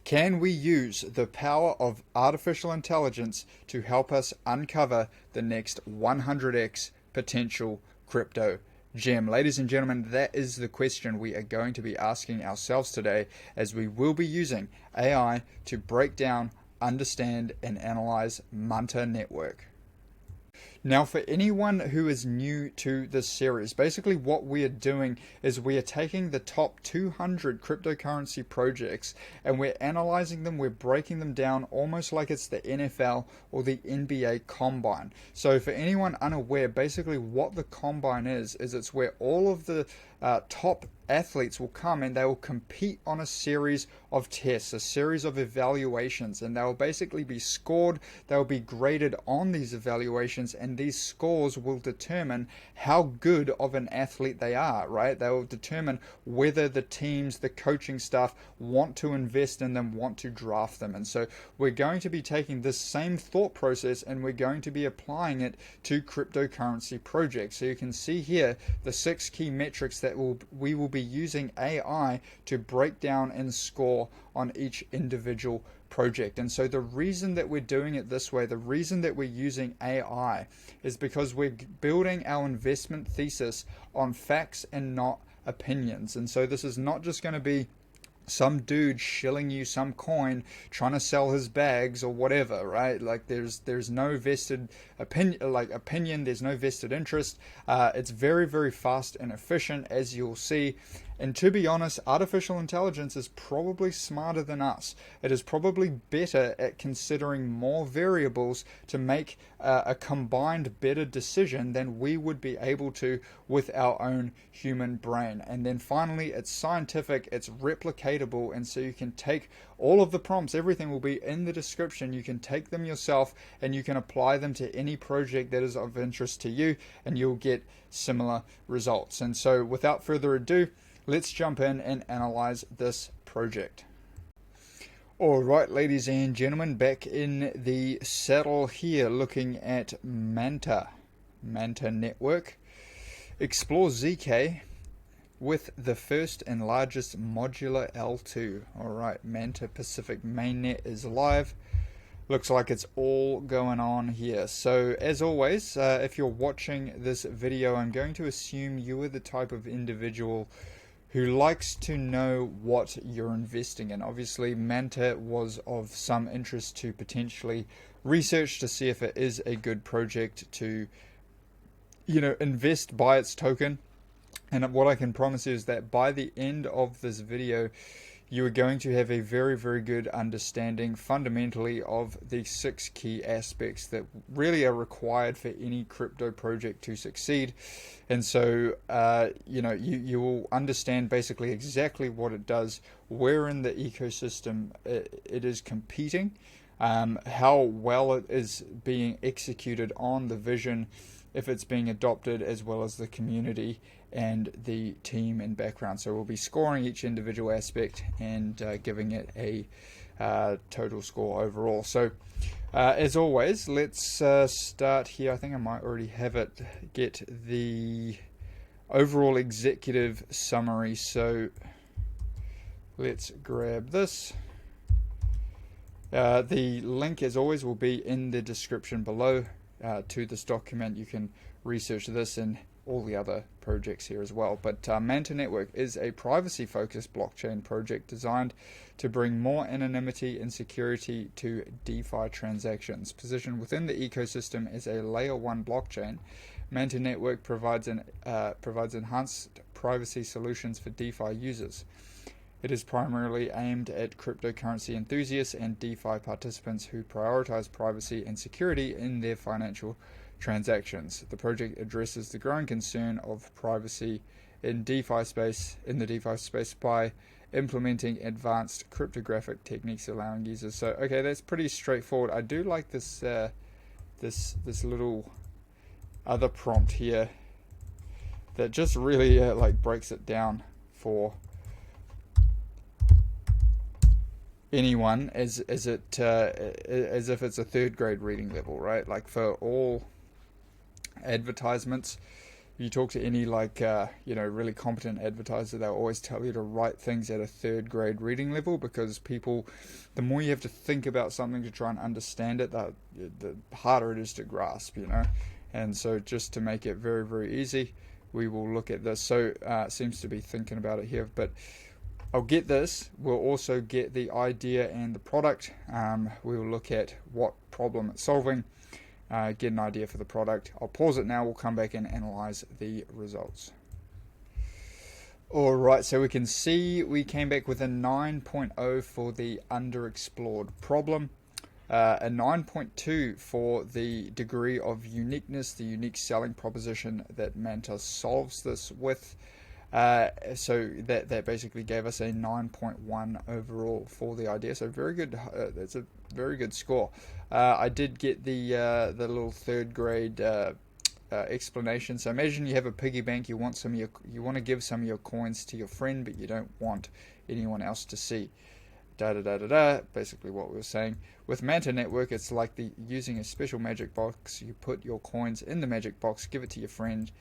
Can we use the power of artificial intelligence to help us uncover the next 100x potential crypto gem? Ladies and gentlemen, that is the question we are going to be asking ourselves today, as we will be using AI to break down, understand, and analyze Manta network. Now, for anyone who is new to this series, basically what we are doing is we are taking the top 200 cryptocurrency projects and we're analyzing them, we're breaking them down almost like it's the NFL or the NBA Combine. So for anyone unaware, basically what the Combine is it's where all of the top athletes will come and they will compete on a series of tests, a series of evaluations, and they will basically be scored, they will be graded on these evaluations, and these scores will determine how good of an athlete they are, right? They will determine whether the teams, the coaching staff want to invest in them, want to draft them. And so we're going to be taking this same thought process and we're going to be applying it to cryptocurrency projects. So you can see here the 6 key metrics that we will be using AI to break down and score on each individual project. And so the reason that we're doing it this way, the reason that we're using AI, is because we're building our investment thesis on facts and not opinions. And so this is not just going to be some dude shilling you some coin trying to sell his bags or whatever, right? Like there's no vested opinion, there's no vested interest. It's very, very fast and efficient, as you'll see. And to be honest, artificial intelligence is probably smarter than us. It is probably better at considering more variables to make a combined better decision than we would be able to with our own human brain. And then finally, it's scientific, it's replicatable, and so you can take all of the prompts, everything will be in the description. You can take them yourself and you can apply them to any project that is of interest to you, and you'll get similar results. And so without further ado, let's jump in and analyze this project. Alright, ladies and gentlemen, back in the saddle here looking at Manta network. Explore ZK with the first and largest modular L2. Alright, Manta Pacific mainnet is live. Looks like it's all going on here. So as always, if you're watching this video, I'm going to assume you are the type of individual who likes to know what you're investing in. Obviously, Manta was of some interest to potentially research to see if it is a good project to, invest by its token. And what I can promise you is that by the end of this video, you are going to have a very, very good understanding fundamentally of the 6 key aspects that really are required for any crypto project to succeed. And so, you will understand basically exactly what it does, where in the ecosystem it is competing, how well it is being executed on the vision, if it's being adopted, as well as the community and the team and background. So we'll be scoring each individual aspect and giving it a total score overall. So as always, let's start here. I think I might already have it, get the overall executive summary. So let's grab this. The link, as always, will be in the description below to this document. You can research this and all the other projects here as well. But Manta Network is a privacy-focused blockchain project designed to bring more anonymity and security to DeFi transactions. Positioned within the ecosystem as a layer 1 blockchain, Manta Network provides enhanced privacy solutions for DeFi users. It is primarily aimed at cryptocurrency enthusiasts and DeFi participants who prioritize privacy and security in their financial transactions. The project addresses the growing concern of privacy in the DeFi space by implementing advanced cryptographic techniques allowing users. So okay, that's pretty straightforward. I do like this this little other prompt here that just really breaks it down for anyone as if it's a 3rd grade reading level, right? Like for all advertisements, you talk to any like really competent advertiser, they'll always tell you to write things at a third grade reading level, because people, the more you have to think about something to try and understand it, the harder it is to grasp, And so just to make it very, very easy, we will look at this. So it seems to be thinking about it here, but I'll get this. We'll also get the idea and the product. We'll look at what problem it's solving, get an idea for the product. I'll pause it now. We'll come back and analyze the results. Alright, so we can see we came back with a 9.0 for the underexplored problem. A 9.2 for the degree of uniqueness, the unique selling proposition that Manta solves this with. So that basically gave us a 9.1 overall for the idea. So very good. That's a very good score. I did get the little third grade explanation. So imagine you have a piggy bank. You want to give some of your coins to your friend, but you don't want anyone else to see. Basically what we were saying. With Manta Network, it's like using a special magic box. You put your coins in the magic box, give it to your friend.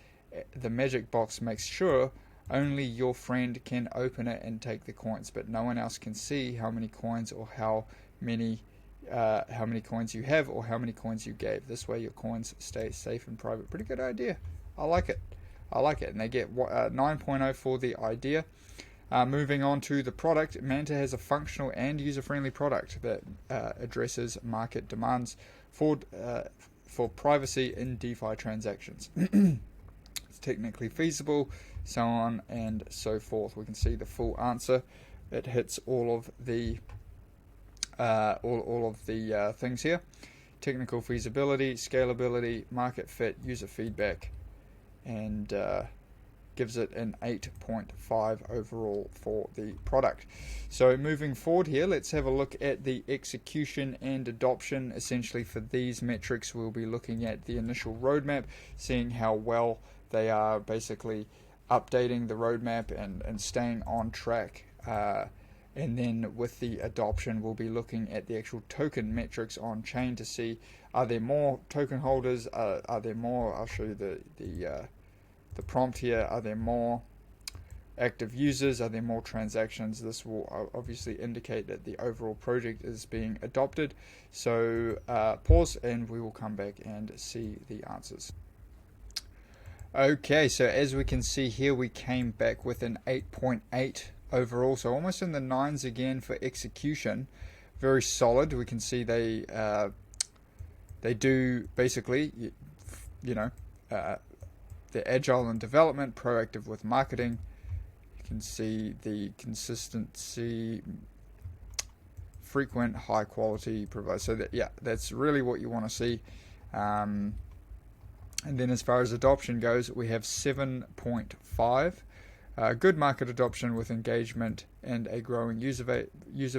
The magic box makes sure only your friend can open it and take the coins, but no one else can see how many coins or how many coins you have or how many coins you gave. This way your coins stay safe and private. Pretty good idea. I like it. And they get 9.0 for the idea. Moving on to the product, Manta has a functional and user-friendly product that addresses market demands for privacy in DeFi transactions. It's technically feasible, so on and so forth. We can see the full answer. It hits all of the things here: technical feasibility, scalability, market fit, user feedback, and gives it an 8.5 overall for the product. So moving forward here, let's have a look at the execution and adoption. Essentially for these metrics, we'll be looking at the initial roadmap, seeing how well they are basically updating the roadmap and staying on track. And then with the adoption, we'll be looking at the actual token metrics on chain to see, are there more token holders? Are there more? I'll show you the prompt here. Are there more active users? Are there more transactions? This will obviously indicate that the overall project is being adopted. So pause and we will come back and see the answers. Okay, so as we can see here, we came back with an 8.8 overall, so almost in the 9s again for execution. Very solid. We can see they do basically, they're agile in development, proactive with marketing. You can see the consistency, frequent, high quality provide. So that's really what you want to see. And then as far as adoption goes, we have 7.5. Good market adoption with engagement and a growing user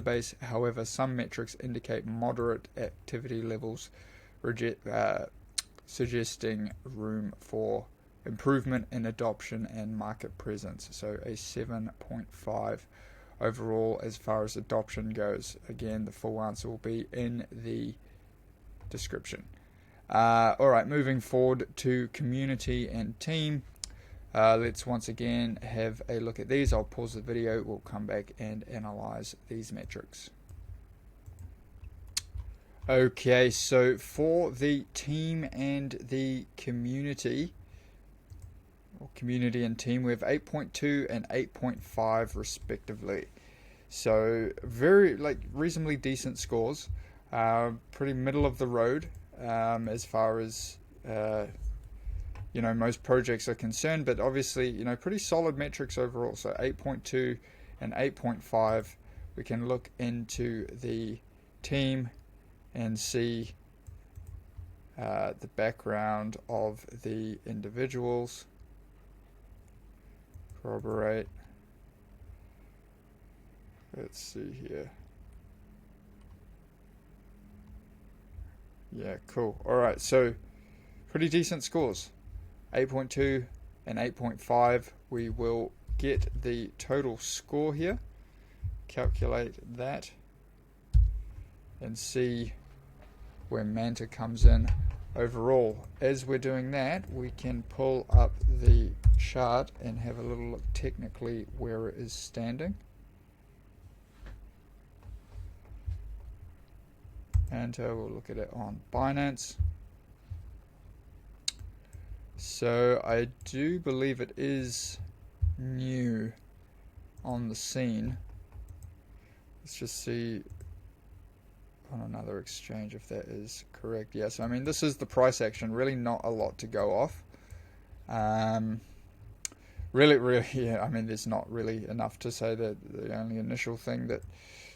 base. However, some metrics indicate moderate activity levels, suggesting room for improvement in adoption and market presence. So a 7.5 overall as far as adoption goes. Again, the full answer will be in the description. Alright, moving forward to community and team. Let's once again have a look at these. I'll pause the video. We'll come back and analyze these metrics. Okay, so for the team and the community, or community and team, we have 8.2 and 8.5 respectively. So very reasonably decent scores. Pretty middle of the road as far as most projects are concerned, but obviously pretty solid metrics overall. So 8.2 and 8.5. We can look into the team and see the background of the individuals. Corroborate. Let's see here. Yeah, cool. Alright, so pretty decent scores. 8.2 and 8.5. We will get the total score here, calculate that, and see where Manta comes in overall. As we're doing that, we can pull up the chart and have a little look technically where it is standing. And we'll look at it on Binance. So I do believe it is new on the scene. Let's just see on another exchange if that is correct. Yes, I mean, this is the price action, really not a lot to go off. Really, yeah, I mean, there's not really enough to say that the only initial thing that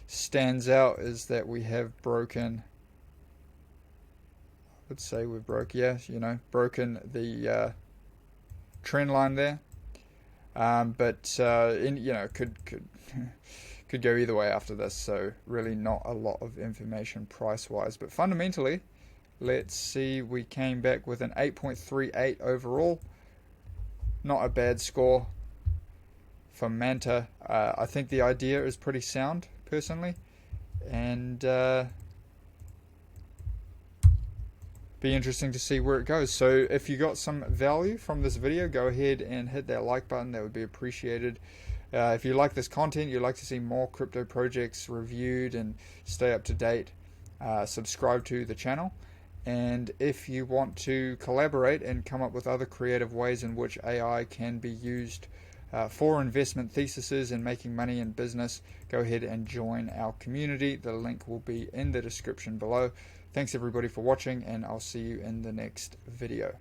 stands out is that we have broken, let's say we've broken the trend line there. But could go either way after this, so really not a lot of information price-wise. But fundamentally, let's see, we came back with an 8.38 overall. Not a bad score for Manta. I think the idea is pretty sound, personally, and be interesting to see where it goes. So if you got some value from this video, go ahead and hit that like button. That would be appreciated. If you like this content, you'd like to see more crypto projects reviewed and stay up to date, subscribe to the channel. And if you want to collaborate and come up with other creative ways in which AI can be used for investment theses and making money in business, go ahead and join our community. The link will be in the description below. Thanks everybody for watching, and I'll see you in the next video.